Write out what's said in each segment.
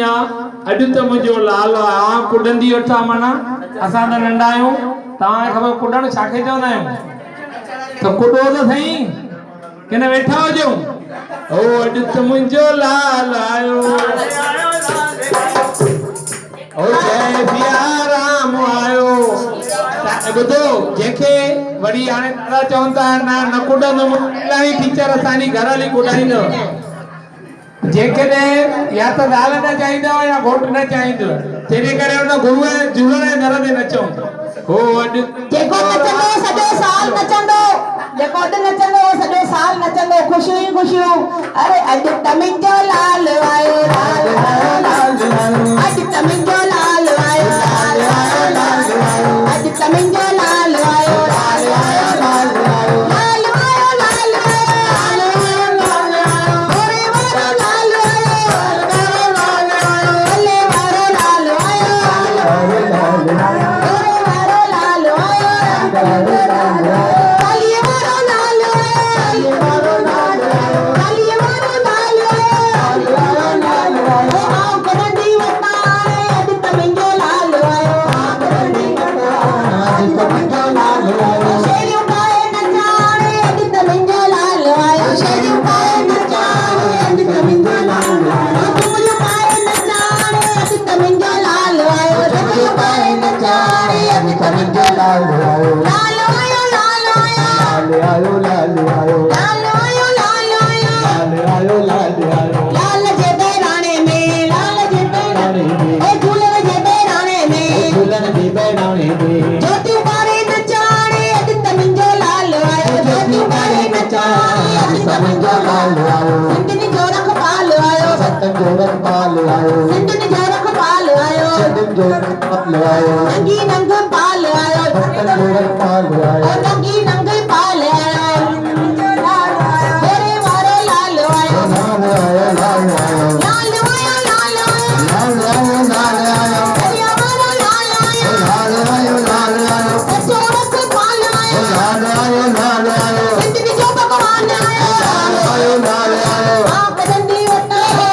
आ अॼु त मुंहिंजो लाल आ कुॾंदी वठा माना असां त नंढा आहियूं तव्हांखे ख़बर कुॾण छाखे चवंदा आहियूं त कुॾो त सही किन वेठा हुजो ओ अॼु त मुंहिंजो लाल आयो ओ जय सिया राम आयो ॿुधो जंहिंखे वरी हाणे दादा चवनि था न कुॾंदुमि इलाही टीचर असांजी घर हली कुॾाईंदव जेकॾहिं या त ज़ाल न चाहींदव या घोट न चाहींदव तंहिंजे करे हुन गुरू झूलण जे दर ते नचूं हो अॼु जेको नचंदो सॼो साल नचंदो जेको अॼु नचंदो सॼो साल नचंदो ख़ुशियूं ई ख़ुशियूं अरे अॼु त मुंहिंजो लाल आयो लाल आयो लाल आयो अॼु त मुंहिंजो लाल आयो लाल आयो लाल आयो अॼु त मुंहिंजो लाल आयो लाल आयो लाल आयो लाल आयो लाल आयो लाल आयो ओरे वारो लाल आयो लाल आयो भले वारो लाल आयो लाल आयो ओरे वारो लाल आयो लाल आयो कालिए वारो लाल आयो वारो लाल आयो कालिए वारो लाल आयो लाल आयो आओ करंदी वतारे अॼु त मुंहिंजो लाल आयो करंदी वतारे अॼु त मुंहिंजो लाल आयो शेरियूं पाए नचारे अॼु त मुंहिंजो लाल आयो शेरियूं पाए नचारे अॼु त मुंहिंजो लाल आयो झुमरियूं पाए नचारे अॼु त मुंहिंजो लाल आयो झुमरियूं पाए नचारे अॼु त मुंहिंजो लाल आयो लाल आयो लाल आयो लाल आयो लाल आयो लाल आयो लाल आयो लाल आयो लाल आयो लाल जे बेराणे में लाल जे बेराणे में ए झूलण जे बेराणे में झूलण जे बेराणे में ज्योतियूं ॿारे नचाणे अॼु त मुंहिंजो लाल आयो ज्योतियूं ॿारे नचाणे अॼु त मुंहिंजो लाल आयो सिंधनी जो रखवाल आयो सतन जो रखवाल आयो सिंधनी जो रखवाल आयो सतन जो रखवाल आयो नंगी नंग पाल आयो सतन जो रखवाल आयो नंगी नंग पाल आयो होरे वारो लाल आयो लाल आयो लाल आयो लाल आयो लाल आयो लाल आयो लाल आयो हरिया वारो लाल आयो लाल आयो लाल आयो सचो रखवाल आयो लाल आयो लाल आयो सिंधनी जो भगवान आयो लाल आयो लाल आयो आप करंदी वतारे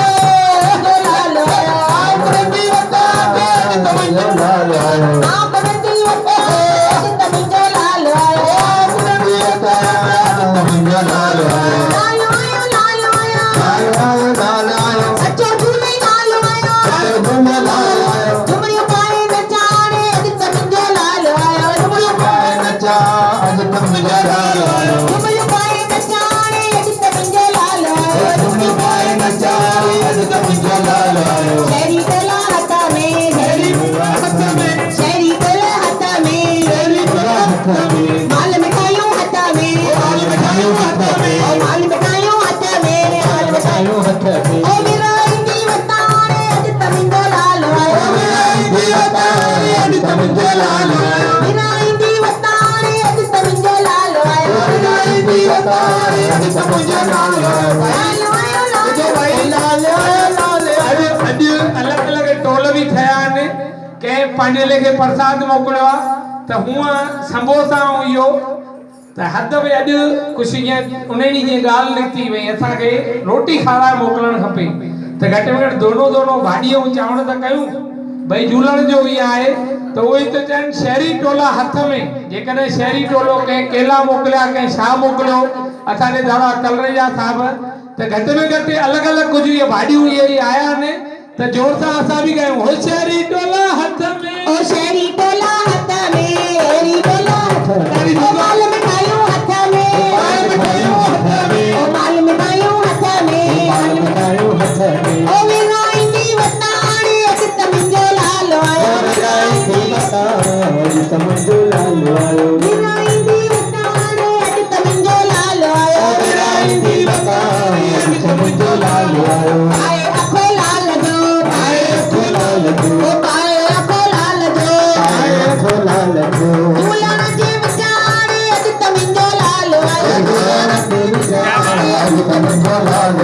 लाल आयो आप करंदी वतारे अॼु त मुंहिंजो लाल आयो आप करंदी वतारे अॼु त मुंहिंजो लाल आयो आप करंदी वतारे अॼु त मुंहिंजो लाल आयो लाल आयो लाल आयो लाल आयो लाल आयो सचो झूले लाल आयो सचो झूले लाल आयो झुमरियूं पाए नचाणे अॼु त मुंहिंजो लाल आयो झुमरियूं पाए नचा अॼु त मुंहिंजो लाल आयो झुमरियूं पाए नचाणे अॼु त मुंहिंजो लाल आयो झुमरियूं पाए नचाणे अॼु त मुंहिंजो लाल आयो शहरी कला हथ में शहरी कला हथ में शहरी कला हथ में शहरी कला हथ में माल मिठाइयूं हथ में माल मिठाइयूं हथ में माल मिठाइयूं हथ में माल मिठाइयूं हथ में ओ विराईंदी वतारे अॼु त मुंहिंजो लाल आयो विराईंदी वतारे अॼु त मुंहिंजो लाल आयो विराईंदी वतारे अॼु त मुंहिंजो लाल आयो विराईंदी वतारे अॼु त मुंहिंजो लाल आयो लाल आयो लाल आयो लाल आयो अॼु अलॻि अलॻि टोल बि ठहिया आहिनि कंहिं पंहिंजे लेखे प्रसाद मोकिलियो आहे त हूअं संबोसा ऐं इहो त हद में अॼु कुझु ईअं उन ॾींहुं जीअं ॻाल्हि निकिती भई असांखे रोटी खाराए मोकिलणु खपे त घटि में घटि दोनो भाॼी ऐं चांवर त कयूं भई झूलण जो बि आहे त उहे त चवनि शहरी टोला हथ में जेकॾहिं शहरी टोलो कंहिं केला मोकिलिया कंहिं छा मोकिलियो असांजे दादा कलरेजा साहिब त घटि में घटि अलॻि अलॻि कुझु इहे भाॼियूं इहे आया आहिनि त जोर सां असां बि ॻायूं हो शहरी टोला हथ में ओ शहरी टोला हथ में शहरी टोला हथ में ओ माल मिठाइयूं हथ में माल मिठाइयूं हथ में ओ माल मिठाइयूं हथ में माल मिठाइयूं हथ में ओ विराईंदी वतारे अॼु त मुंहिंजो लाल आयो विराईंदी वतारे अॼु त मुंहिंजो लाल आयो विराईंदी वतारे अॼु त मुंहिंजो लाल आयो विराईंदी वतारे अॼु त मुंहिंजो लाल आयो पाए अखो लाल जो पाए अखो लाल जो ओ पाए अखो लाल जो पाए अखो लाल जो झूलण जे विचारे अॼु त मुंहिंजो लाल आयो झूलण जे विचारे अॼु त मुंहिंजो लाल